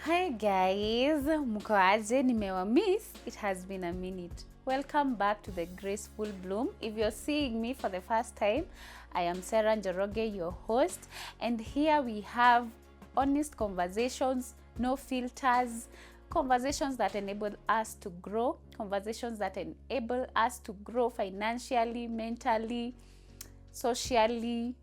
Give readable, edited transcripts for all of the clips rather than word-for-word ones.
Hi guys, mko aje? Nimewamiss. It has been a minute. Welcome back to the Graceful Bloom. If you're seeing me for the first time, I am Sarah Njoroge, your host, and here we have honest conversations, no filters, conversations that enable us to grow, conversations that enable us to grow financially, mentally, socially,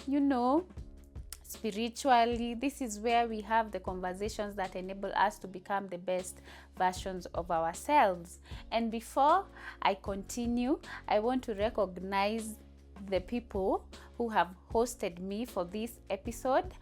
spiritually. This is where we have the conversations that enable us to become the best versions of ourselves. And before I continue, I want to recognize the people who have hosted me for this episode,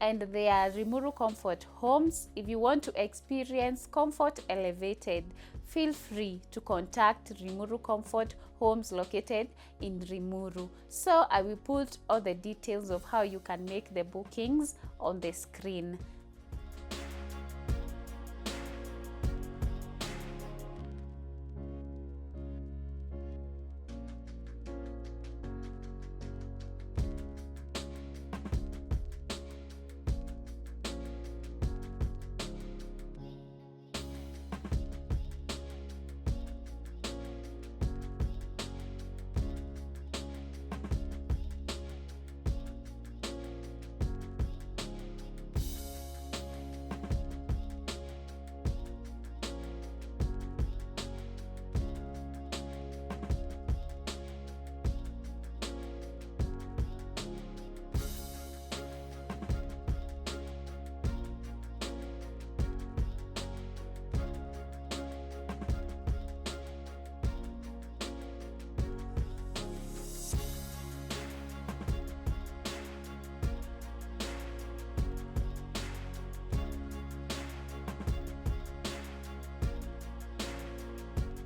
and they are Rimuru Comfort Homes. If you want to experience comfort elevated, feel free to contact Rimuru Comfort Homes located in Rimuru. So I will put all the details of how you can make the bookings on the screen.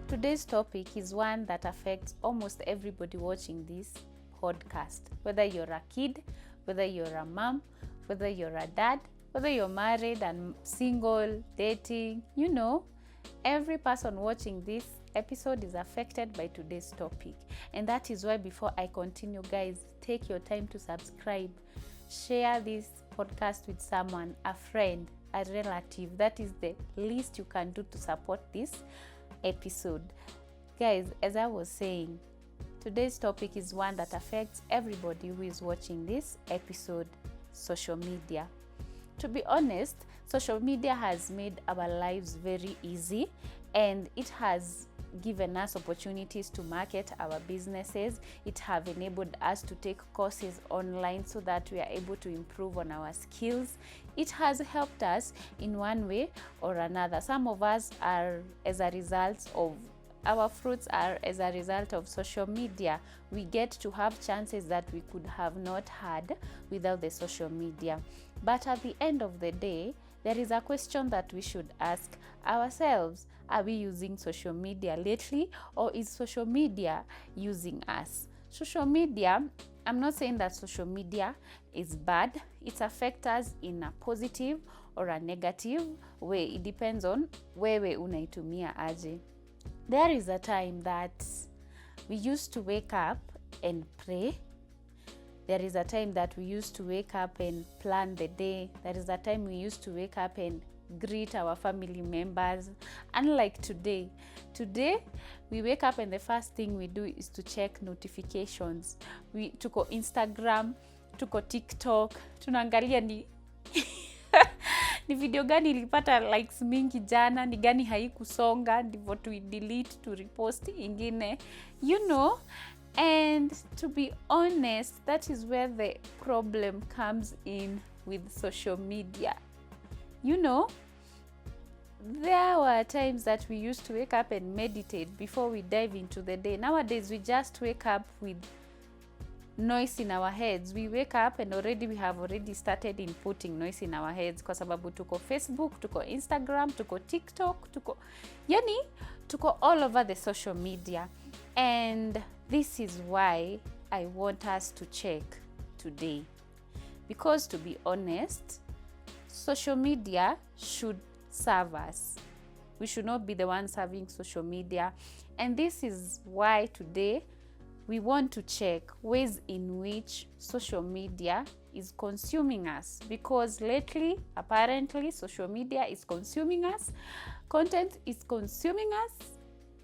Today's topic is one that affects almost everybody watching this podcast. Whether you're a kid, whether you're a mom, whether you're a dad, whether you're married and single, dating, every person watching this episode is affected by today's topic. And that is why before I continue, guys, take your time to subscribe. Share this podcast with someone, a friend, a relative. That is the least you can do to support this episode. Guys, as I was saying, today's topic is one that affects everybody who is watching this episode: social media. To be honest, social media has made our lives very easy, and it has given us opportunities to market our businesses. It have enabled us to take courses online so that we are able to improve on our skills. It has helped us in one way or another. Some of us are as a result of our fruits are as a result of social media. We get to have chances that we could have not had without the social media. But at the end of the day, there is a question that we should ask ourselves. Are we using social media lately, or is social media using us? Social media, I'm not saying that social media is bad. It affects us in a positive or a negative way. It depends on wewe unaitumia aje. There is a time that we used to wake up and pray. There is a time that we used to wake up and plan the day. There is a time we used to wake up and greet our family members. Unlike today we wake up and the first thing we do is to check notifications. Tuko Instagram, tuko TikTok, tunaangalia ni ni video gani ilipata likes mingi jana, ni gani haikusonga, ndivyo tu delete to repost ingine, and to be honest, that is where the problem comes in with social media. There were times that we used to wake up and meditate before we dive into the day. Nowadays, we just wake up with noise in our heads. We wake up and we have already started inputting noise in our heads kwa sababu tuko Facebook, tuko Instagram, tuko TikTok, tuko all over the social media. And this is why I want us to check today. Because to be honest, social media should serve us. We should not be the ones serving social media. And this is why today we want to check ways in which social media is consuming us, because lately, apparently, social media is consuming us, content is consuming us.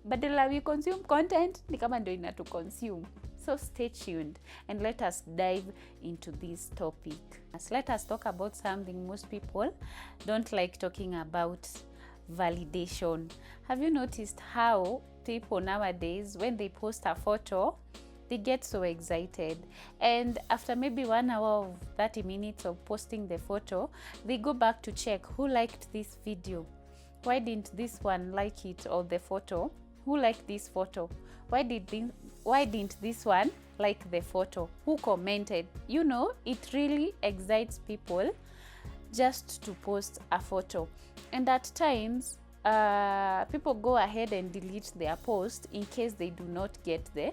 Badala we consume content, ni kama ndio inatu consume. So stay tuned and let us dive into this topic. Let us talk about something most people don't like talking about: validation. Have you noticed how people nowadays, when they post a photo, they get so excited, and after maybe 1 hour of 30 minutes of posting the photo, they go back to check who liked this video, why didn't this one like it, or the photo, who liked this photo, why didn't this one like the photo, who commented. You know, it really excites people just to post a photo, and at times people go ahead and delete their post in case they do not get the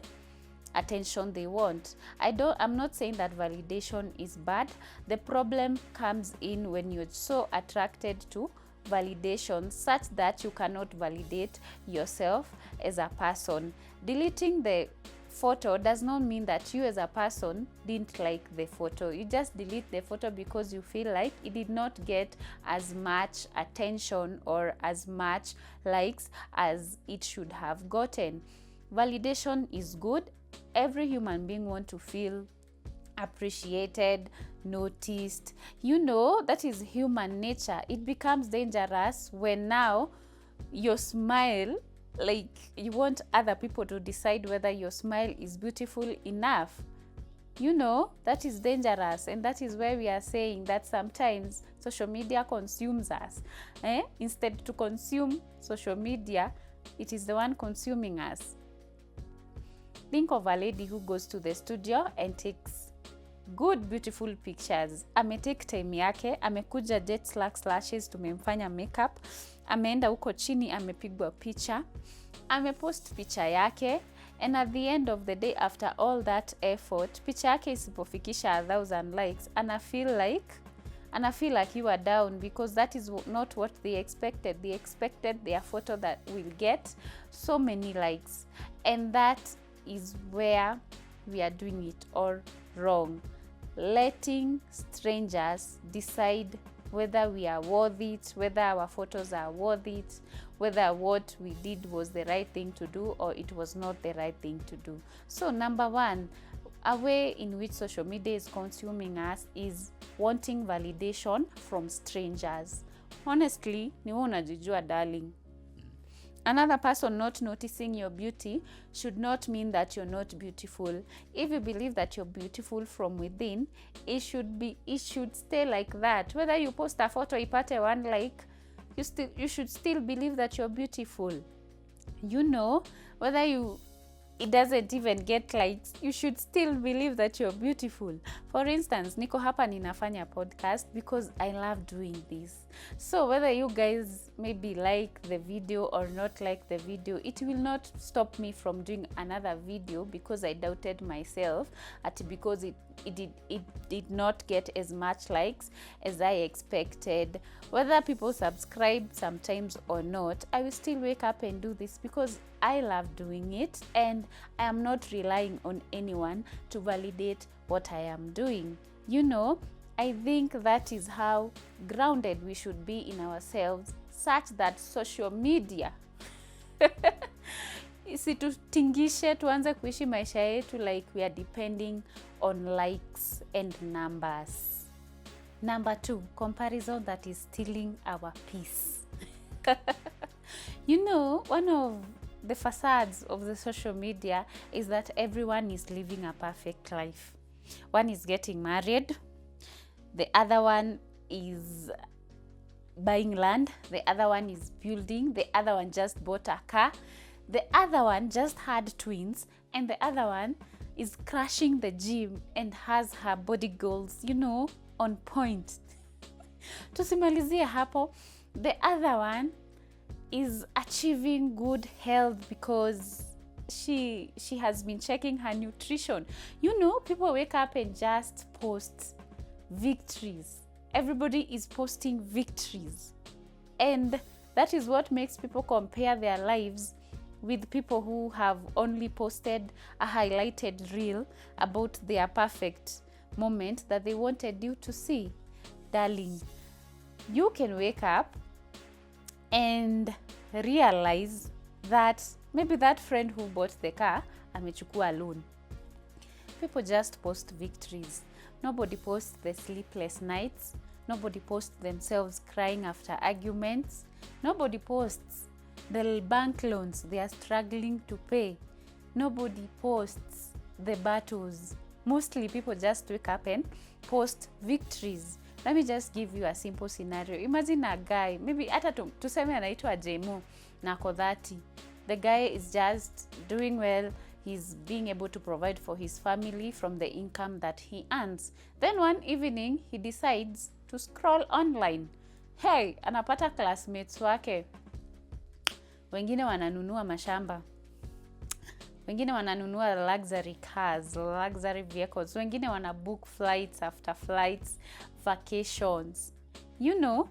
attention they want. I'm not saying that validation is bad. The problem comes in when you're so attracted to validation such that you cannot validate yourself as a person. Deleting the photo does not mean that you as a person didn't like the photo. You just delete the photo because you feel like it did not get as much attention or as much likes as it should have gotten. Validation is good. Every human being wants to feel appreciated, noticed. You know, that is human nature. It becomes dangerous when now your smile, like you want other people to decide whether your smile is beautiful enough. You know, that is dangerous, and that is where we are saying that sometimes social media consumes us. Instead to consume social media, it is the one consuming us. Think of a lady who goes to the studio and takes good beautiful pictures. Ametake time yake, amekuja jet slacks lashes, tumemfanya makeup, ameenda huko chini, amepigwa picha, amepost picha yake, and at the end of the day, after all that effort, picha yake isipofikisha 1,000 likes, and I feel like you are down, because that is not what they expected. They expected their photo that will get so many likes, and that is where we are doing it all wrong. Letting strangers decide whether we are worth it, whether our photos are worth it, whether what we did was the right thing to do or it was not the right thing to do. So number one, a way in which social media is consuming us is wanting validation from strangers. Honestly, ni wewe unajijua darling. Another person not noticing your beauty should not mean that you're not beautiful. If you believe that you're beautiful from within, it should stay like that. Whether you post a photo ipate 1 like, you should still believe that you're beautiful. You know, whether it doesn't even get likes, you should still believe that you're beautiful. For instance, niko hapa ninafanya podcast because I love doing this. So whether you guys maybe like the video or not like the video, it will not stop me from doing another video because I doubted myself because it did not get as much likes as I expected. Whether people subscribe sometimes or not, I will still wake up and do this because I love doing it, and I am not relying on anyone to validate what I am doing. You know, I think that is how grounded we should be in ourselves, such that social media isitutingishe tuanze kuishi maisha yetu like we are depending on likes and numbers. Number 2, comparison that is stealing our peace. You know, one of the facades of the social media is that everyone is living a perfect life. One is getting married, the other one is buying land, the other one is building, the other one just bought a car, the other one just had twins, and the other one is crashing the gym and has her body goals, you know, on point. Tusimalizie hapo, the other one is achieving good health because she has been checking her nutrition. You know, people wake up and just post victories. Everybody is posting victories, and that is what makes people compare their lives with people who have only posted a highlighted reel about their perfect moment that they wanted you to see. Darling, you can wake up and realize that maybe that friend who bought the car amechukua loan. People just post victories. Nobody posts the sleepless nights. Nobody posts themselves crying after arguments. Nobody posts the bank loans they are struggling to pay. Nobody posts the battles. Mostly people just wake up and post victories. Let me just give you a simple scenario. Imagine a guy, maybe hata tuseme anaitwa Jemo na ako 30. The guy is just doing well. He's being able to provide for his family from the income that he earns. Then one evening, he decides to scroll online. Hey, anapata classmates wake. Wengine wananunua mashamba. Wengine wananunua luxury cars, luxury vehicles. Wengine wana book flights after flights, vacations. You know,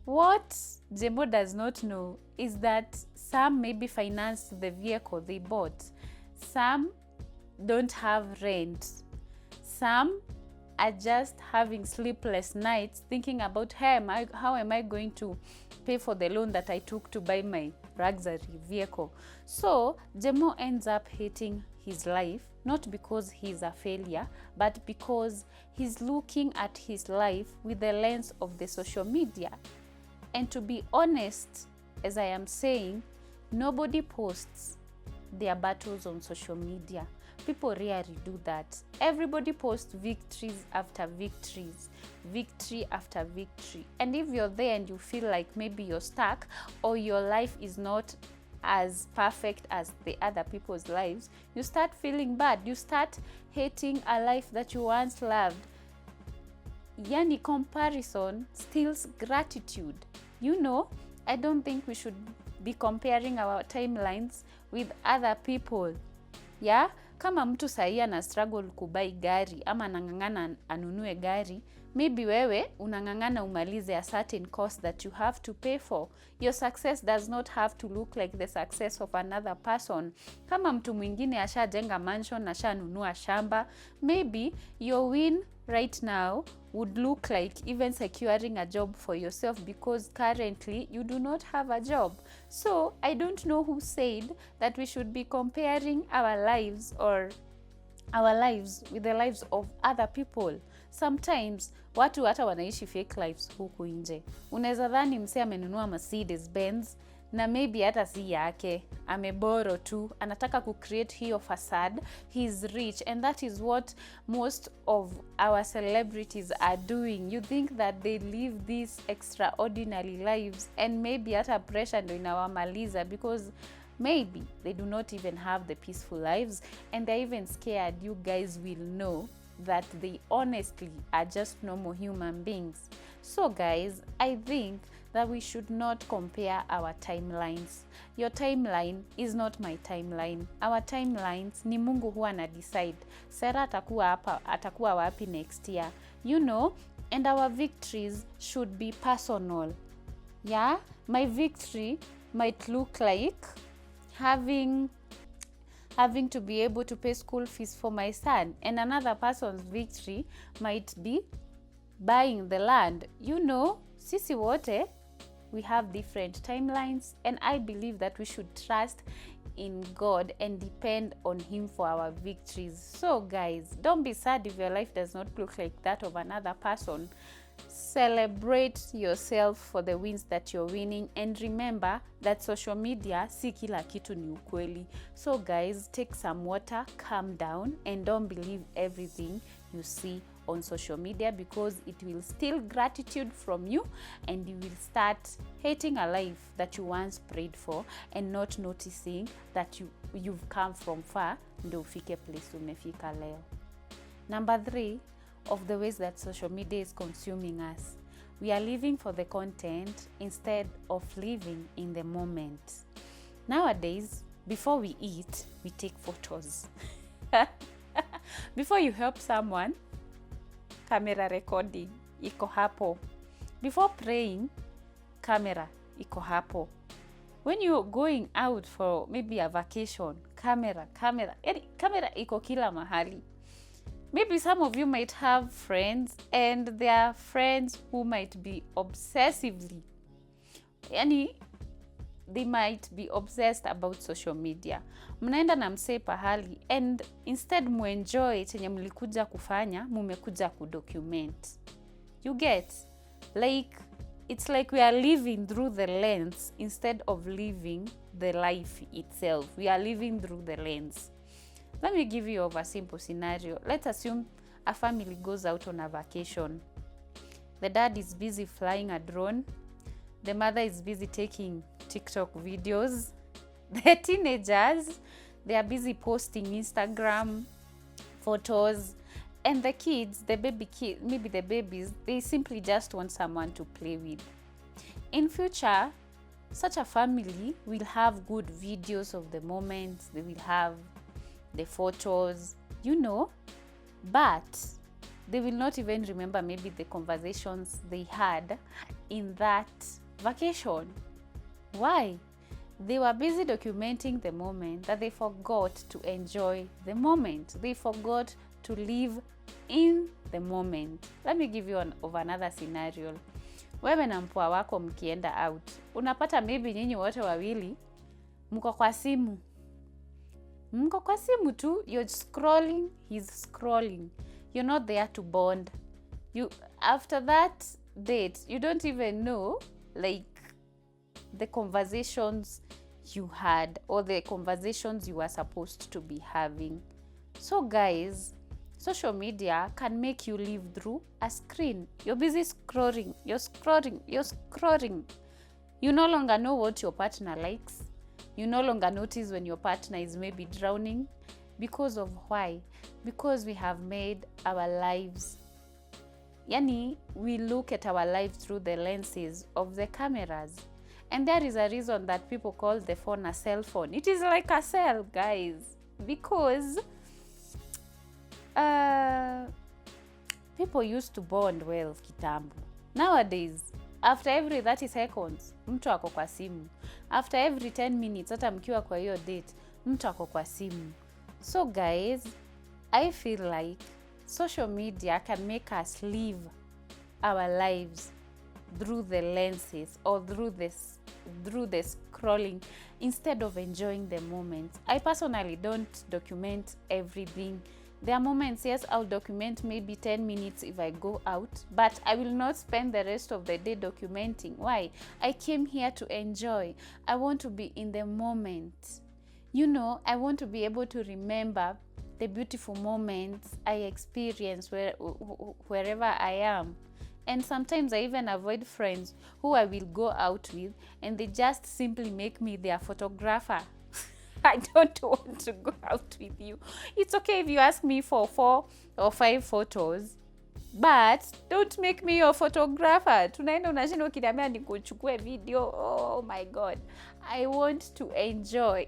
what Jemo does not know is that some maybe financed the vehicle they bought. Some don't have rent. Some are just having sleepless nights thinking about how am I going to pay for the loan that I took to buy my luxury vehicle. So Jemo ends up hating his life, not because he's a failure, but because he's looking at his life with the lens of the social media. And to be honest, as I am saying, nobody posts their battles on social media. People rarely do that. Everybody posts victories after victories, victory after victory. And if you're there and you feel like maybe you're stuck or your life is not as perfect as the other people's lives, you start feeling bad. You start hating a life that you once loved. Yani, comparison steals gratitude. You know, I don't think we should be comparing our timelines with other people. Yeah? Kama mtu sahi ana struggle kubai gari ama anang'ang'ana anunue gari, maybe wewe unang'ang'ana umalize a certain cost that you have to pay for. Your success does not have to look like the success of another person. Kama mtu mwingine ashajenga mansion, ashanunua shamba, maybe your win right now would look like even securing a job for yourself because currently you do not have a job. So I don't know who said that we should be comparing our lives with the lives of other people. Sometimes watu hata wanaishi fake lives huku nje. Unaweza dhani msee amenunua Mercedes Benz na maybe hata si yake, ameboro tu, anataka create hiyo facade. He's rich, and that is what most of our celebrities are doing. You think that they live these extraordinary lives, and maybe hata pressure ndo inawamaliza because maybe they do not even have the peaceful lives, and they're even scared you guys will know that they honestly are just normal human beings. So guys, I think that we should not compare our timelines. Your timeline is not my timeline. Our timelines ni Mungu huwa na decide. Sarah atakuwa wapi next year. You know, and our victories should be personal. Yeah, my victory might look like having to be able to pay school fees for my son, and another person's victory might be buying the land. You know, sisi wote, we have different timelines, and I believe that we should trust in God and depend on Him for our victories. So guys, don't be sad if your life does not look like that of another person. Celebrate yourself for the wins that you're winning, and remember that social media si kila kitu ni ukweli. So guys, take some water, calm down, and don't believe everything you see on social media, because it will steal gratitude from you, and you will start hating a life that you once prayed for and not noticing that you've come from far ndo ufike place umefika leo. Number 3 of the ways that social media is consuming us. We are living for the content instead of living in the moment. Nowadays, before we eat, we take photos. Before you help someone, camera recording iko hapo. Before praying, camera iko hapo. When you're going out for maybe a vacation, camera iko kila mahali. Maybe some of you might have friends, and there are friends who might be obsessively, they might be obsessed about social media. Mnaenda na msee pahali, and instead muenjoy chenye mlikuja kufanya, mumekuja kudocument. You get? Like, it's like we are living through the lens instead of living the life itself. We are living through the lens. Let me give you a simple scenario. Let's assume a family goes out on a vacation. The dad is busy flying a drone. The mother is busy taking TikTok videos. The teenagers, they are busy posting Instagram photos. And the kids, maybe the babies, they simply just want someone to play with. In future, such a family will have good videos of the moments. They will have the photos, but they will not even remember maybe the conversations they had in that vacation. Why? They were busy documenting the moment that they forgot to enjoy the moment. They forgot to live in the moment. Let me give you another scenario. Wewe na mpwa wako mkienda out, unapata maybe nyinyi wote wawili mko kwa simu. Tu, you're scrolling, he's scrolling. You're not there to bond. After that date, you don't even know like the conversations you had or the conversations you were supposed to be having. So guys, social media can make you live through a screen. You're busy scrolling. You no longer know what your partner likes. You no longer notice when your partner is maybe drowning. Because of why? Because we have made our lives, we look at our lives through the lenses of the cameras. And there is a reason that people call the phone a cell phone. It is like a cell, guys. Because people used to bond well kitambo. Nowadays, after every 30 seconds, mtu ako kwa simu. After every 10 minutes, hata mkiwa kwa hiyo date, mtu ako kwa simu. So guys, I feel like social media can make us live our lives through the lenses or through the scrolling instead of enjoying the moments. I personally don't document everything. There are moments, yes, I'll document maybe 10 minutes if I go out, but I will not spend the rest of the day documenting. Why? I came here to enjoy. I want to be in the moment. I want to be able to remember the beautiful moments I experience wherever I am. And sometimes I even avoid friends who I will go out with and they just simply make me their photographer. I don't want to go out with you. It's okay if you ask me for 4 or 5 photos, but don't make me your photographer. Tunaenda unashinda ukiniambia nikuchukue video. Oh my God. I want to enjoy.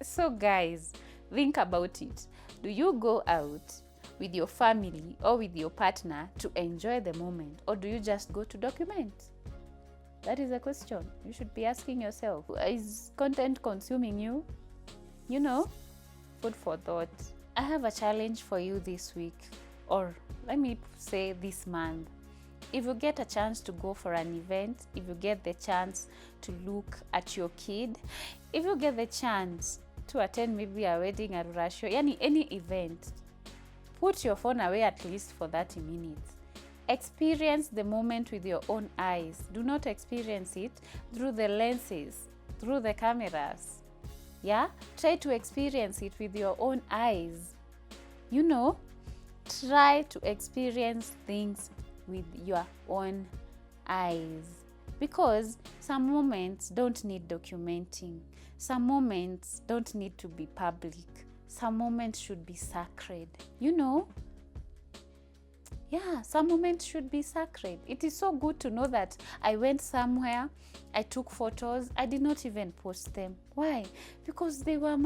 So guys, think about it. Do you go out with your family or with your partner to enjoy the moment, or do you just go to document? That is a question you should be asking yourself. Is content consuming you? Food for thought. I have a challenge for you this week, or let me say this month. If you get a chance to go for an event, if you get the chance to look at your kid, if you get the chance to attend maybe a wedding, a rusho, any event, put your phone away at least for 30 minutes. Experience the moment with your own eyes. Do not experience it through the lenses, through the cameras. Yeah? Try to experience it with your own eyes. Try to experience things with your own eyes. Because some moments don't need documenting. Some moments don't need to be public. Some moments should be sacred. Yeah, some moments should be sacred. It is so good to know that I went somewhere, I took photos, I did not even post them. Why? Because they were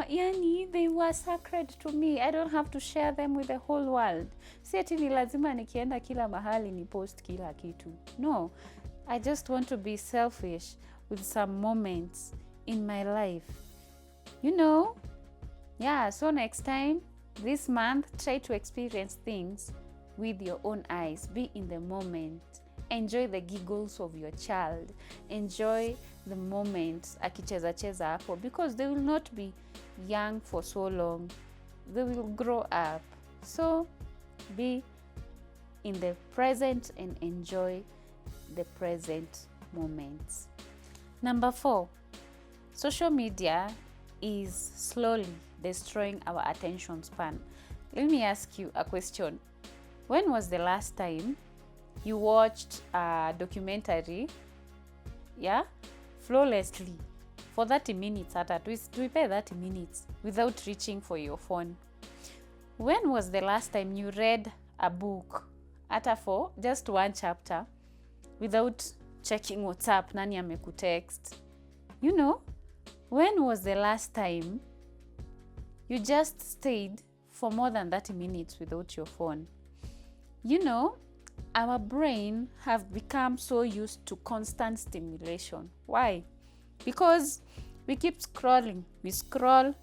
sacred to me. I don't have to share them with the whole world. Si ati ni lazima nikienda kila mahali ni post kila kitu. No, I just want to be selfish with some moments in my life. Yeah, so next time, This month, try to experience things with your own eyes. Be in the moment. Enjoy the giggles of your child. Enjoy the moments akicheza cheza hapo, because they will not be young for so long. They will grow up. So be in the present and enjoy the present moments. Number 4, social media is slowly destroying our attention span. Let me ask you a question. When was the last time you watched a documentary, flawlessly for 30 minutes, at least we pay 30 minutes without reaching for your phone? When was the last time you read a book, for just one chapter, without checking WhatsApp, nani amekutext? When was the last time you just stayed for more than 30 minutes without your phone? Our brain have become so used to constant stimulation. Why? Because we keep scrolling. We scroll,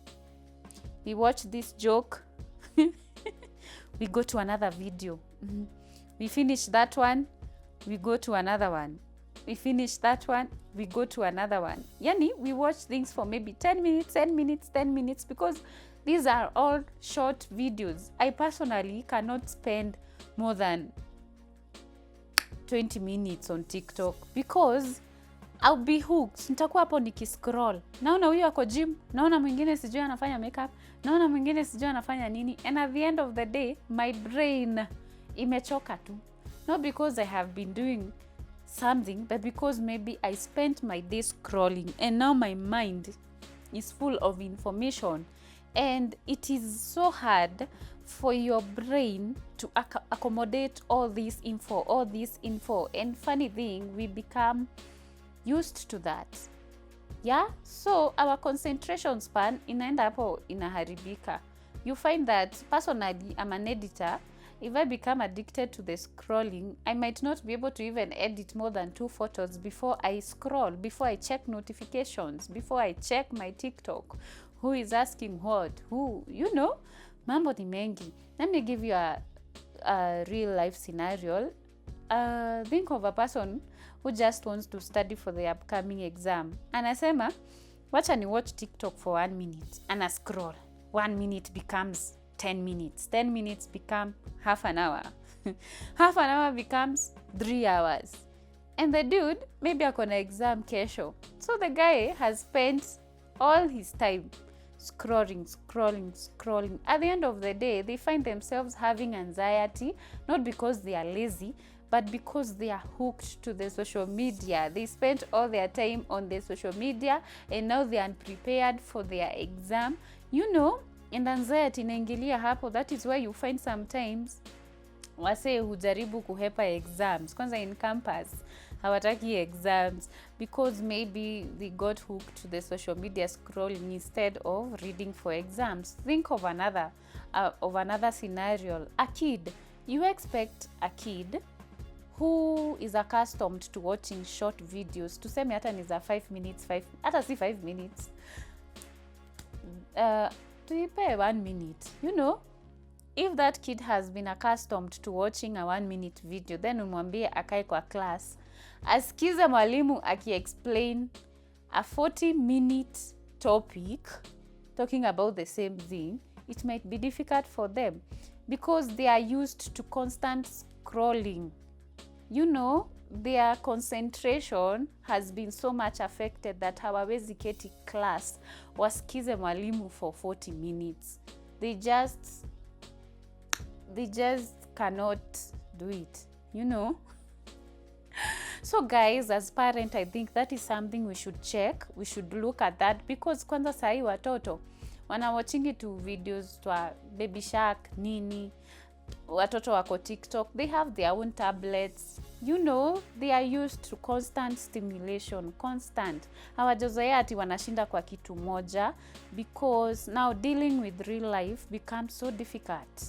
we watch this joke, we go to another video. We finish that one, we go to another one. We finish that one, we go to another one. We watch things for maybe 10 minutes, because these are all short videos. I personally cannot spend more than 20 minutes on TikTok, because I'll be hooked. Nitakuwa hapo nikiscroll. Naona huyo ako gym, naona mwingine sijui anafanya makeup, naona mwingine sijui anafanya nini, and at the end of the day my brain imechoka tu. Not because I have been doing something, but because maybe I spent my day scrolling and now my mind is full of information, and it is so hard for your brain to accommodate all this info. And funny thing, we become used to that. So our concentration span inaenda hapo inaharibika. You find that personally, I'm an editor. If I become addicted to the scrolling, I might not be able to even edit more than 2 photos before I scroll, before I check notifications, before I check my TikTok. Who is asking what? Who? Mambo ni mengi. Let me give you a real life scenario. Think of a person who just wants to study for the upcoming exam. Anasema, wacha ni watch TikTok for 1 minute. Ana scroll. 1 minute becomes 10 minutes. 10 minutes become half an hour. Half an hour becomes 3 hours. And the dude, maybe akona exam kesho. So the guy has spent all his time scrolling. At the end of the day, they find themselves having anxiety, not because they are lazy, but because they are hooked to the social media. They spent all their time on the social media, and now they are unprepared for their exam. And anxiety inaingilia hapo. That is why you find sometimes wase hujaribu kuhepa exams. Kwanza in campus, hawataki exams because maybe they got hooked to the social media scrolling instead of reading for exams. Think of another scenario. A kid. You expect a kid who is accustomed to watching short videos, tuseme hata ni za 5 minutes, hata si 5 minutes, tuipe 1 minute. If that kid has been accustomed to watching a 1 minute video, then umwambie akae kwa class, asikize mwalimu aki-explain a 40-minute topic talking about the same thing, it might be difficult for them because they are used to constant scrolling. Their concentration has been so much affected that hawawezi keti class wasikize mwalimu for 40 minutes. They just cannot do it, So guys, as parent, I think that is something we should check. We should look at that, because kwanza sahi watoto wana watching tu videos twa Baby Shark nini, watoto wako TikTok, they have their own tablets. They are used to constant stimulation, constant. Hawajazoea ati wanashinda kwa kitu moja, because now dealing with real life becomes so difficult.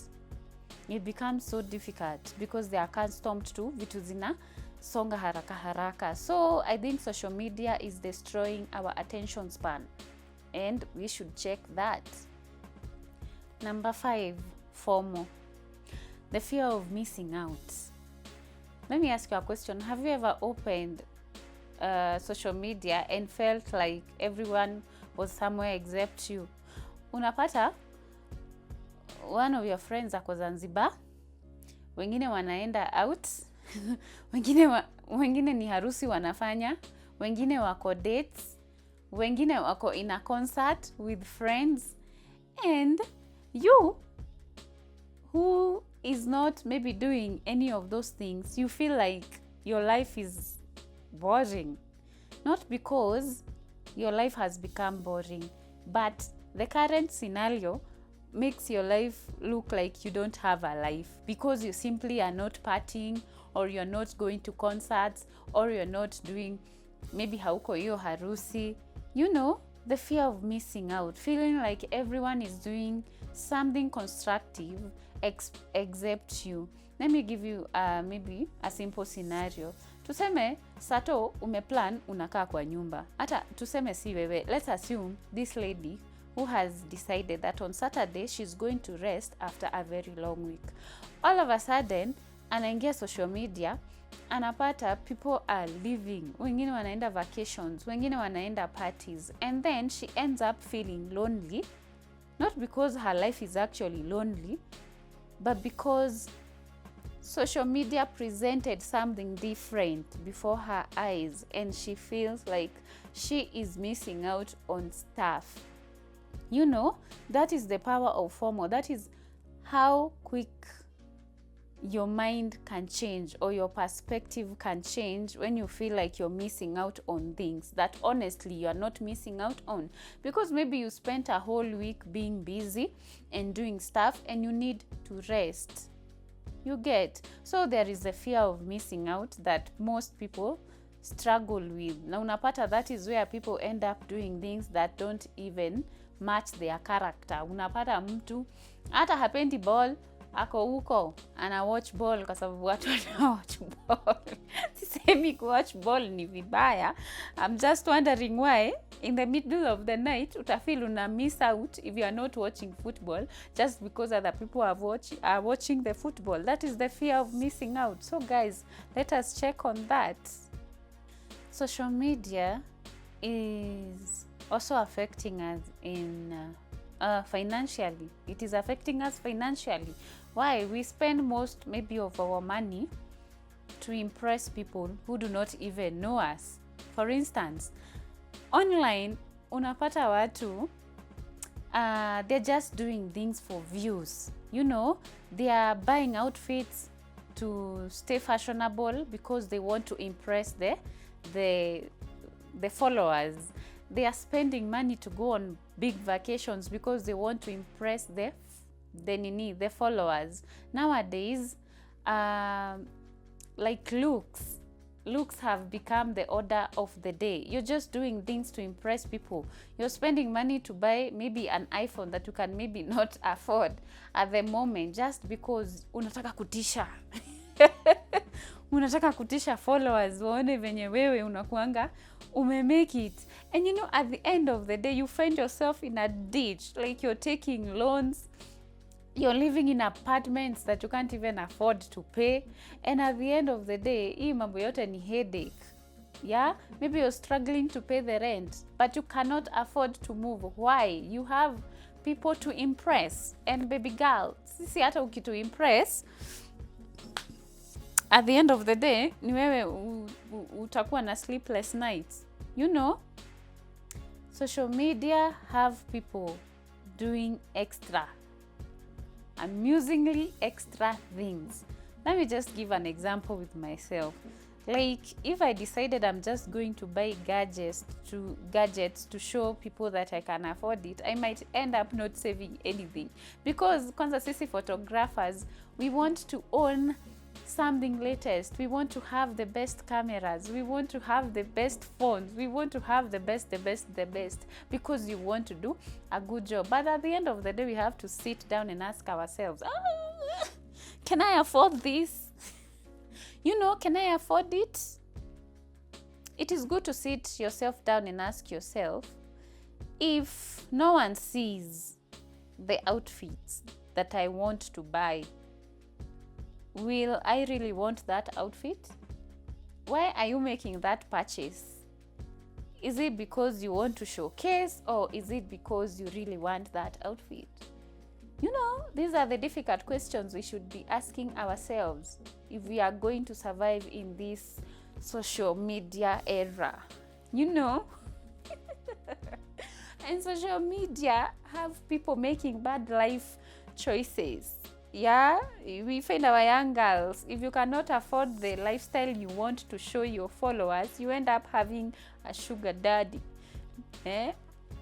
It becomes so difficult because they are accustomed to vitu zina songa haraka. So I think social media is destroying our attention span, and we should check that. Number 5, FOMO, the fear of missing out. Let me ask you a question. Have you ever opened social media and felt like everyone was somewhere except you? Unapata one of your friends ako Zanzibar, wengine wanaenda out, wengine ni harusi wanafanya, wengine wako dates, wengine wako in a concert with friends, and you who is not maybe doing any of those things, you feel like your life is boring. Not because your life has become boring, but the current scenario makes your life look like you don't have a life, because you simply are not partying, or you're not going to concerts, or you're not doing maybe hauko hiyo harusi. You know, the fear of missing out, feeling like everyone is doing something constructive except you. Let me give you maybe a simple scenario. Tuseme Sato umeplan unakaa kwa nyumba. Hata tuseme si wewe. Let's assume this lady who has decided that on Saturday she's going to rest after a very long week. All of a sudden, anaingia social media, anapata people are living, wengine wanaenda vacations, wengine wanaenda parties, and then she ends up feeling lonely, not because her life is actually lonely, but because social media presented something different before her eyes, and she feels like she is missing out on stuff. You know, that is the power of FOMO. That is how quick your mind can change, or your perspective can change when you feel like you're missing out on things that honestly you are not missing out on, because maybe you spent a whole week being busy and doing stuff and you need to rest. You get? So there is a fear of missing out that most people struggle with. Na unapata that is where people end up doing things that don't even match their character. Unapata mtu hata hapendi ball, ako huko ana watch ball kwa sababu watu wana watch ball. Sisemi ku watch ball ni vibaya. I'm just wondering why in the middle of the night utafeel una miss out if you are not watching football just because other people are watching the football. That is the fear of missing out. So guys, let us check on that. Social media is also affecting us in financially. It is affecting us financially. Why? We spend most maybe of our money to impress people who do not even know us. For instance, online unapata watu they're just doing things for views. You know, they are buying outfits to stay fashionable because they want to impress the followers. They are spending money to go on big vacations because they want to impress the followers. Nowadays, like looks have become the order of the day. You're just doing things to impress people. You're spending money to buy maybe an iPhone that you can maybe not afford at the moment, just because unataka kutisha. Unataka kutisha followers waone venye wewe unakuanga umemake it. And you know, at the end of the day, you find yourself in a ditch. Like you're taking loans, you're living in apartments that you can't even afford to pay. And at the end of the day, hii mambo yote ni headache. Yeah? Maybe you're struggling to pay the rent, but you cannot afford to move. Why? You have people to impress. And baby girl, sisi hata ukitu impress, at the end of the day, ni wewe utakuwa na sleepless nights. You know, social media have people doing amusingly extra things. Let me just give an example with myself. Like, if I decided I'm just going to buy gadgets to show people that I can afford it, I might end up not saving anything. Because kwanza sisi photographers, we want to own something latest. We want to have the best cameras. We want to have the best phones. We want to have the best, because you want to do a good job. But at the end of the day, we have to sit down and ask ourselves, can I afford this? You know, can I afford it? It is good to sit yourself down and ask yourself, if no one sees the outfits that I want to buy, will I really want that outfit? Why are you making that purchase? Is it because you want to showcase, or is it because you really want that outfit? These are the difficult questions we should be asking ourselves if we are going to survive in this social media era. And social media have people making bad life choices. Yeah, we find our young girls, if you cannot afford the lifestyle you want to show your followers, you end up having a sugar daddy,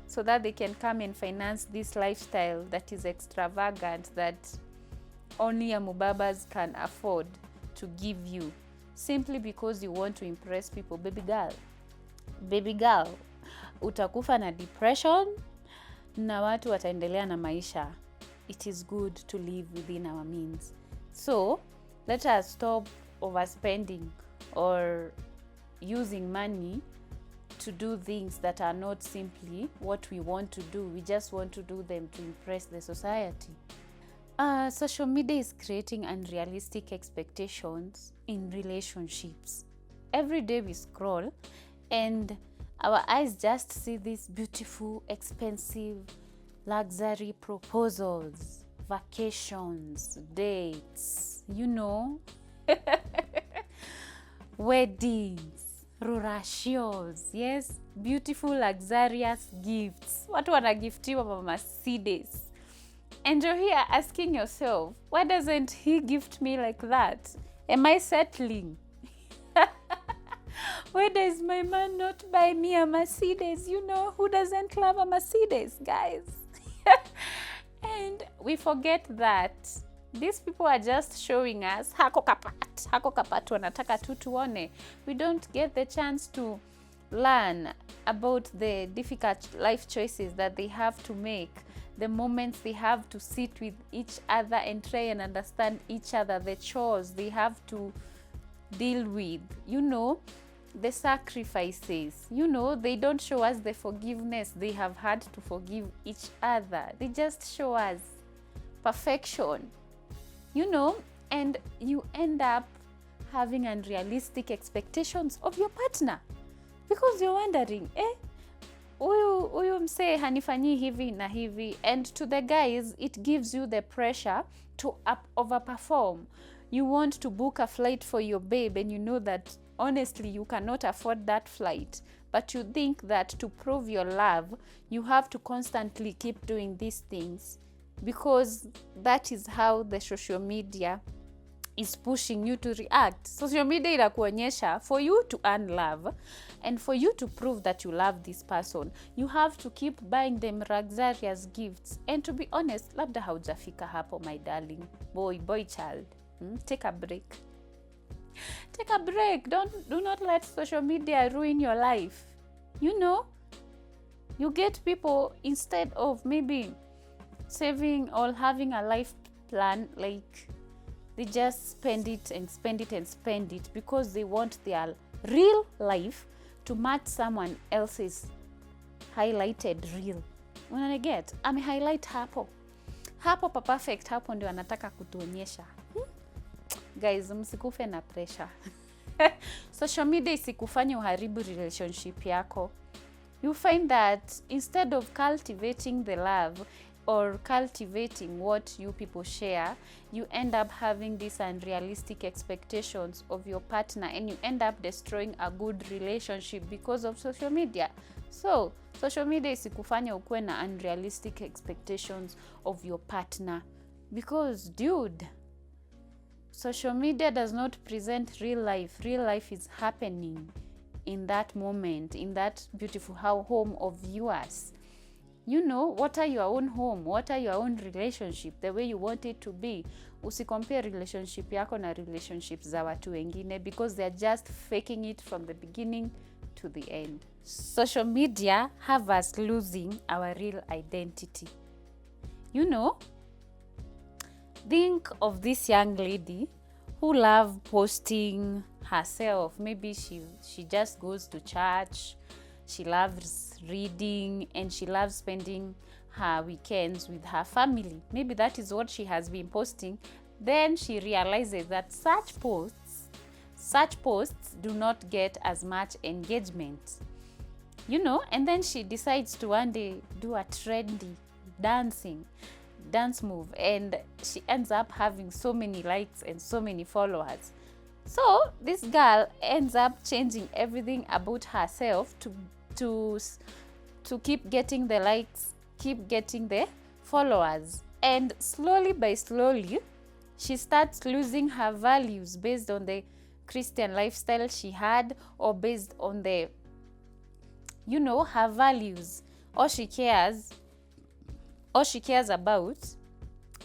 so that they can come and finance this lifestyle that is extravagant, that only amubabas can afford to give you, simply because you want to impress people. Baby girl, utakufa na depression na watu wataendelea na maisha. It is good to live within our means. So let us stop overspending or using money to do things that are not simply what we want to do. We just want to do them to impress the society. Social media is creating unrealistic expectations in relationships. Every day we scroll and our eyes just see these beautiful, expensive, luxury proposals, vacations, dates, weddings, rurashios, yes, beautiful, luxurious gifts. Watu wanagiftiwa ma Mercedes. And you're here asking yourself, why doesn't he gift me like that? Am I settling? Why does my man not buy me a Mercedes? Who doesn't love a Mercedes, guys? And we forget that these people are just showing us hako kapat wanataka tu tuone. We don't get the chance to learn about the difficult life choices that they have to make, the moments they have to sit with each other and try and understand each other, the chores they have to deal with, the sacrifices. They don't show us the forgiveness they have had to forgive each other. They just show us perfection, and you end up having unrealistic expectations of your partner, because you're wondering, huyu msee hanifanyii hivi na hivi. And to the guys, it gives you the pressure to overperform. You want to book a flight for your babe, and you know that honestly you cannot afford that flight, but you think that to prove your love you have to constantly keep doing these things, because that is how the social media is pushing you to react. Social media inakuonyesha, for you to earn love and for you to prove that you love this person, you have to keep buying them luxurious gifts. And to be honest, labda haujafika hapo, my darling boy child. Take a break. Do not let social media ruin your life. You get people, instead of maybe saving or having a life plan, like they just spend it because they want their real life to match someone else's highlighted reel. Unaget, highlight hapo pa perfect, hapo ndio anataka kutuonyesha. Guys, msikufe na pressure. Social media isikufanye uharibu relationship yako. You find that instead of cultivating the love or cultivating what you people share, you end up having these unrealistic expectations of your partner, and you end up destroying a good relationship because of social media. So, social media isikufanye ukuwe na unrealistic expectations of your partner, because dude, social media does not present real life. Real life is happening in that moment, in that beautiful home of yours. What are your own home? What are your own relationship? The way you want it to be. Usicompare relationship yako na relationships za watu wengine, because they're just faking it from the beginning to the end. Social media have us losing our real identity. Think of this young lady who loves posting herself. Maybe she just goes to church, she loves reading, and she loves spending her weekends with her family. Maybe that is what she has been posting. Then she realizes that such posts do not get as much engagement, and then she decides to one day do a trendy dance move, and she ends up having so many likes and so many followers. So this girl ends up changing everything about herself to keep getting the likes, keep getting the followers, and slowly by slowly she starts losing her values based on the Christian lifestyle she had, or based on the her values. All she cares about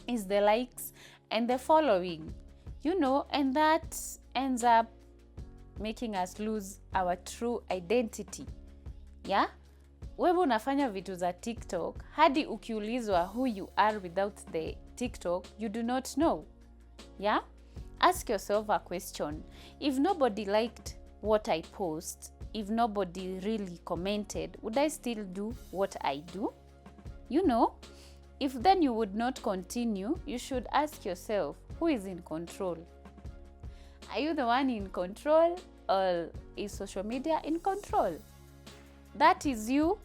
is the likes and the following, and that ends up making us lose our true identity. Yeah, wewe unafanya vitu za TikTok hadi ukiulizwa who you are without the TikTok, you do not know. Yeah, ask yourself a question. If nobody liked what I post, if nobody really commented, would I still do what I do? If then you would not continue, you should ask yourself, who is in control? Are you the one in control, or is social media in control? That is you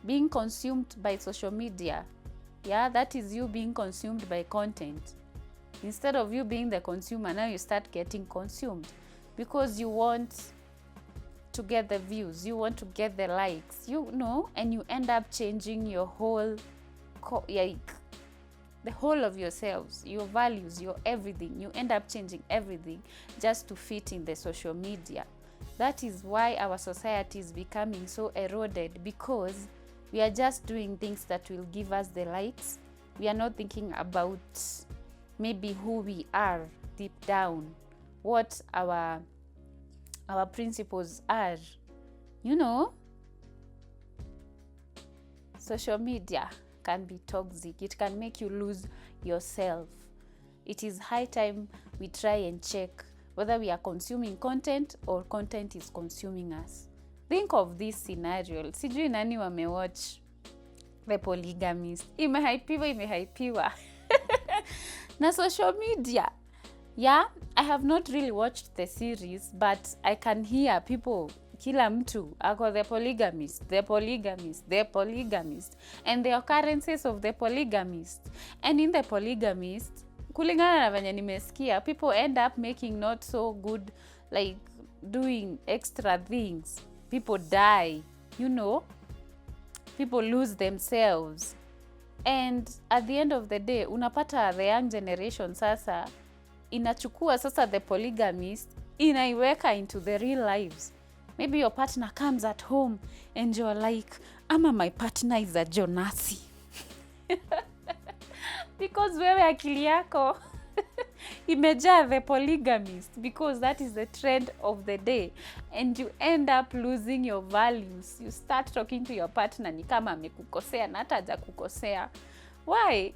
being consumed by social media. Yeah, that is you being consumed by content. Instead of you being the consumer, now you start getting consumed because you want to get the views, you want to get the likes, and you end up changing your whole the whole of yourselves, your values, your everything. You end up changing everything just to fit in the social media. That is why our society is becoming so eroded, because we are just doing things that will give us the likes. We are not thinking about maybe who we are deep down, what our principles are. Social media can be toxic. It can make you lose yourself. It is high time we try and check whether we are consuming content or content is consuming us. Think of this scenario. Sijui nani wamewatch The Polygamist. Imehaipiwa. Na social media. Yeah, I have not really watched the series, but I can hear people, kila mtu ako the polygamist, and the occurrences of the polygamist. And in the polygamist, kulingana na venye nimesikia, people end up making not so good, like doing extra things. People die, people lose themselves. And at the end of the day, unapata the young generation sasa inachukua sasa the polygamist, inaiweka into the real lives. Maybe your partner comes at home and you're like, my partner is a Jonasi. Because wewe akili yako imejaa the polygamist, because that is the trend of the day, and you end up losing your values. You start talking to your partner ni kama amekukosea na hata hajakukosea. Why?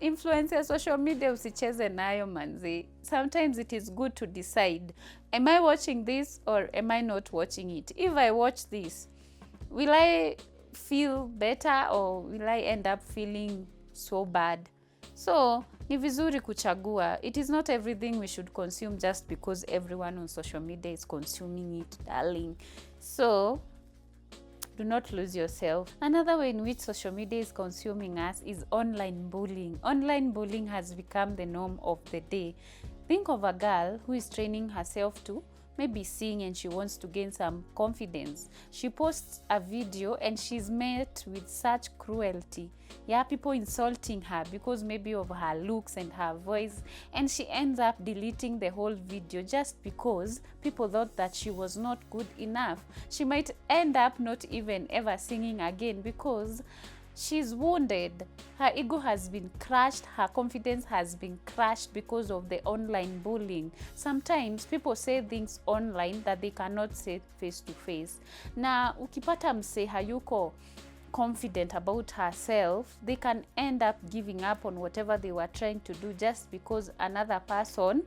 Influence ya social media usicheze nayo manzi. Sometimes it is good to decide, am I watching this or am I not watching it? If I watch this, will I feel better or will I end up feeling so bad? So, ni vizuri kuchagua. It is not everything we should consume just because everyone on social media is consuming it, darling. So, do not lose yourself. Another way in which social media is consuming us is online bullying. Online bullying has become the norm of the day. Think of a girl who is training herself to maybe sing, and she wants to gain some confidence. She posts a video and she's met with such cruelty. Yeah, people insulting her because maybe of her looks and her voice, and she ends up deleting the whole video just because people thought that she was not good enough. She might end up not even ever singing again because she's wounded. Her ego has been crushed. Her confidence has been crushed because of the online bullying. Sometimes people say things online that they cannot say face to face. Na ukipata mse hayuko confident about herself, they can end up giving up on whatever they were trying to do just because another person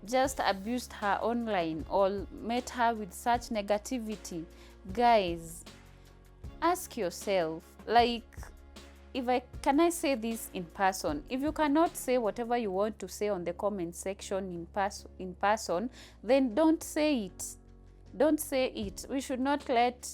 just abused her online or met her with such negativity. Guys, ask yourself, like, can I say this in person? If you cannot say whatever you want to say on the comment section in person, then don't say it. Don't say it. We should not let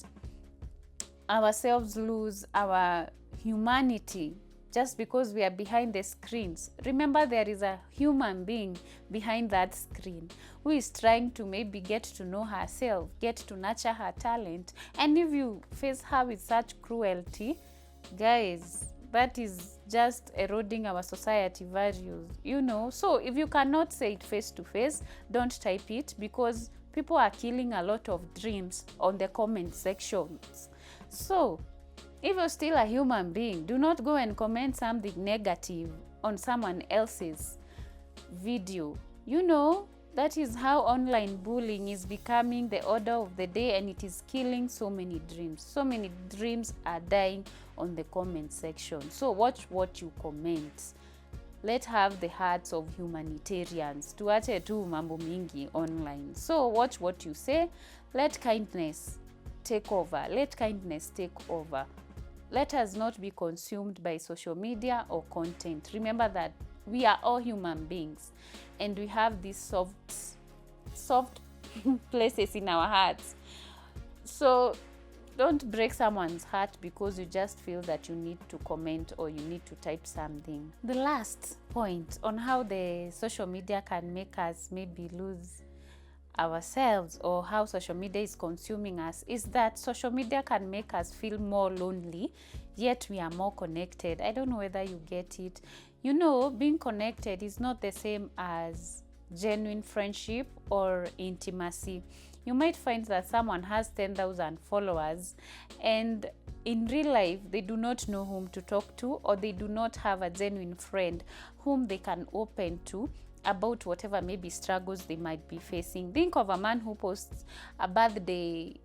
ourselves lose our humanity just because we are behind the screens. Remember, there is a human being behind that screen who is trying to maybe get to know herself, get to nurture her talent. And if you face her with such cruelty, guys, that is just eroding our society values, So if you cannot say it face to face, don't type it, because people are killing a lot of dreams on the comment sections. So if you're still a human being, do not go and comment something negative on someone else's video. That is how online bullying is becoming the order of the day, and it is killing so many dreams. So many dreams are dying on the comment section. So watch what you comment. Let's have the hearts of humanitarians. Tuache tu mambo mingi online. So watch what you say. Let kindness take over. Let kindness take over. Let us not be consumed by social media or content. Remember that we are all human beings, and we have these soft places in our hearts. So don't break someone's heart because you just feel that you need to comment or you need to type something. The last point on how the social media can make us maybe lose ourselves, or how social media is consuming us, is that social media can make us feel more lonely, yet we are more connected. I don't know whether you get it. Being connected is not the same as genuine friendship or intimacy. You might find that someone has 10,000 followers, and in real life they do not know whom to talk to, or they do not have a genuine friend whom they can open to about whatever maybe struggles they might be facing. Think of a man who posts a birthday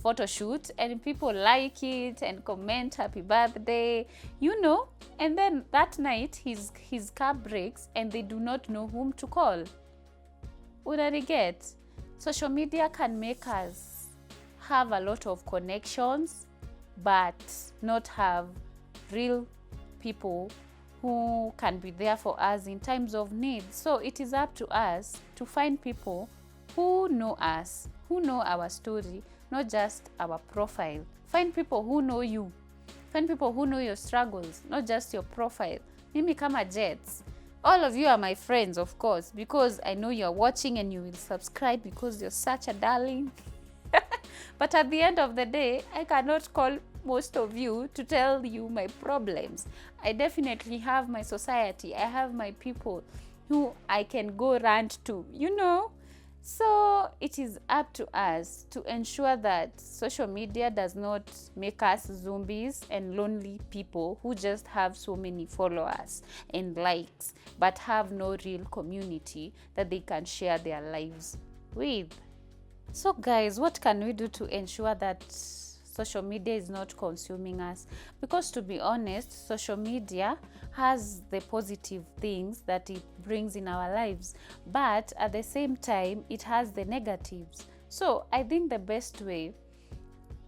photo shoot and people like it and comment happy birthday, and then that night his car breaks and they do not know whom to call. Would I get? Social media can make us have a lot of connections but not have real people who can be there for us in times of need. So it is up to us to find people who know us, who know our story, not just our profile. Find people who know you. Find people who know your struggles, not just your profile. Mimi kama Jets. All of you are my friends, of course, because I know you're watching and you will subscribe because you're such a darling. But at the end of the day, I cannot call most of you to tell you my problems. I definitely have my society. I have my people who I can go rant to, So it is up to us to ensure that social media does not make us zombies and lonely people who just have so many followers and likes, but have no real community that they can share their lives with. So guys, what can we do to ensure that social media is not consuming us? Because to be honest, social media has the positive things that it brings in our lives, but at the same time it has the negatives. So I think the best way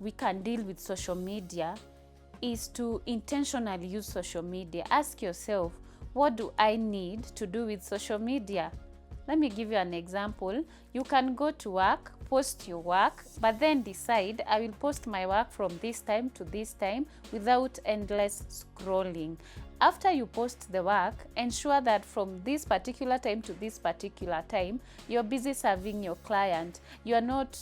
we can deal with social media is to intentionally use social media. Ask yourself, what do I need to do with social media? Let me give you an example. You can go to work, post your work, but then decide, I will post my work from this time to this time without endless scrolling. After you post the work, ensure that from this particular time to this particular time, you're busy serving your client. You are not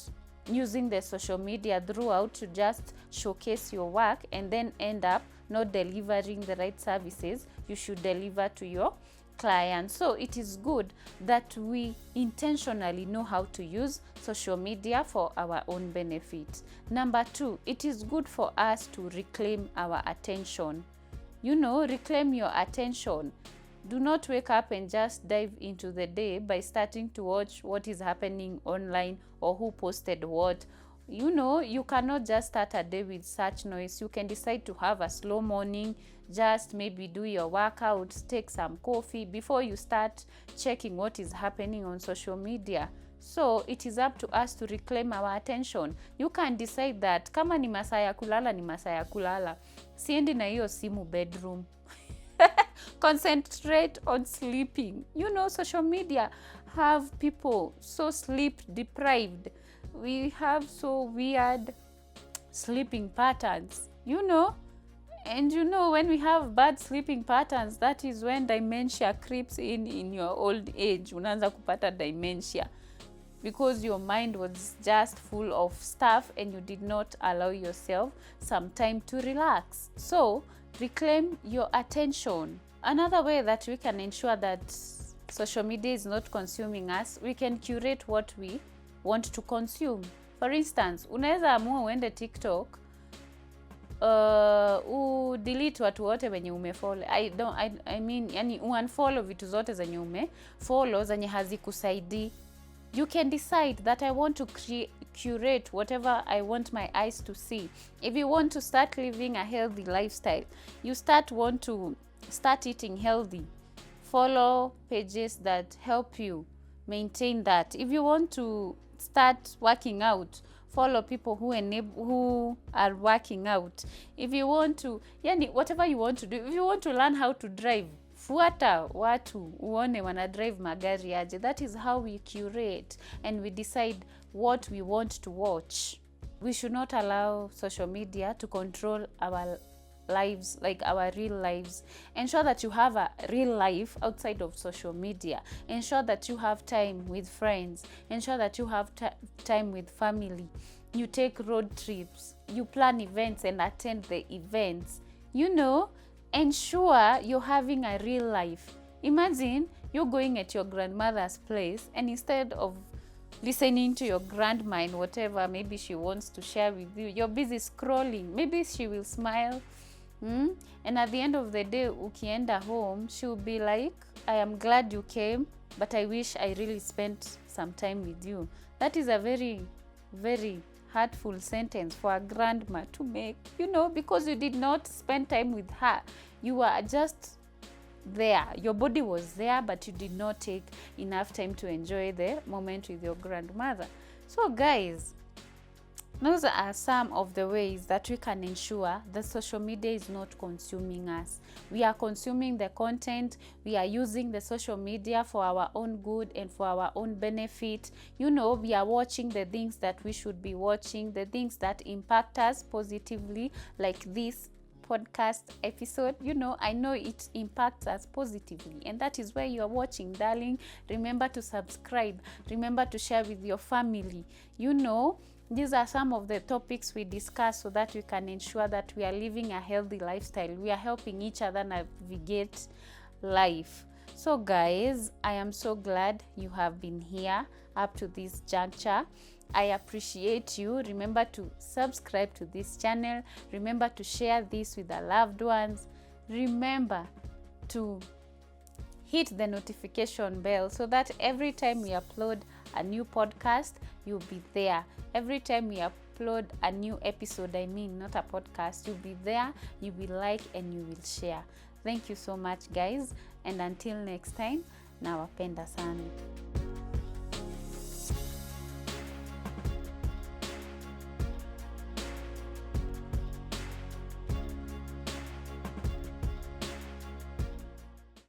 using the social media throughout to just showcase your work and then end up not delivering the right services you should deliver to your client. So it is good that we intentionally know how to use social media for our own benefit. Number 2, it is good for us to reclaim our attention. Reclaim your attention. Do not wake up and just dive into the day by starting to watch what is happening online or who posted what. You cannot just start a day with such noise. You can decide to have a slow morning, just maybe do your workouts, take some coffee before you start checking what is happening on social media. So it is up to us to reclaim our attention. You can decide that kama ni masaa ya kulala ni masaa ya kulala, siendi na hiyo simu bedroom. Concentrate on sleeping. Social media have people so sleep deprived. We have so weird sleeping patterns, and when we have bad sleeping patterns, that is when dementia creeps in your old age. Unaanza kupata dementia because your mind was just full of stuff and you did not allow yourself some time to relax. So reclaim your attention. Another way that we can ensure that social media is not consuming us, we can curate what we want to consume. For instance, unaweza amua uende TikTok, delete watu wote wenye umefollow. I mean, yani unfollow vitu zote zenye umefollow zenye hazikusaidii. You can decide that I want to curate whatever I want my eyes to see. If you want to start living a healthy lifestyle, you want to start eating healthy, follow pages that help you maintain that. If you want to start working out, follow people who are working out. If you want to, whatever you want to do, if you want to learn how to drive, fuata watu uone wana drive magari aje. That is how we curate and we decide what we want to watch. We should not allow social media to control our lives, like our real lives. Ensure that you have a real life outside of social media. Ensure that you have time with friends. Ensure that you have time with family. You take road trips. You plan events and attend the events. Ensure you're having a real life. Imagine you're going at your grandmother's place, and instead of listening to your grandma and whatever maybe she wants to share with you, you're busy scrolling. Maybe she will smile, and at the end of the day, ukienda home, she'll be like, I am glad you came, but I wish I really spent some time with you. That is a very, very hurtful sentence for a grandma to make, because you did not spend time with her. You were just there. Your body was there, but you did not take enough time to enjoy the moment with your grandmother. So guys, those are some of the ways that we can ensure that social media is not consuming us. We are consuming the content. We are using the social media for our own good and for our own benefit. We are watching the things that we should be watching, the things that impact us positively, like this podcast episode. I know it impacts us positively, and that is why you are watching, darling. Remember to subscribe. Remember to share with your family. These are some of the topics we discuss so that we can ensure that we are living a healthy lifestyle. We are helping each other navigate life. So guys, I am so glad you have been here up to this juncture. I appreciate you. Remember to subscribe to this channel. Remember to share this with your loved ones. Remember to hit the notification bell so that every time we upload a new podcast, you'll be there. Every time we upload a new episode, not a podcast, you'll be there, you will like, and you will share. Thank you so much, guys. And until next time, nawapenda sana.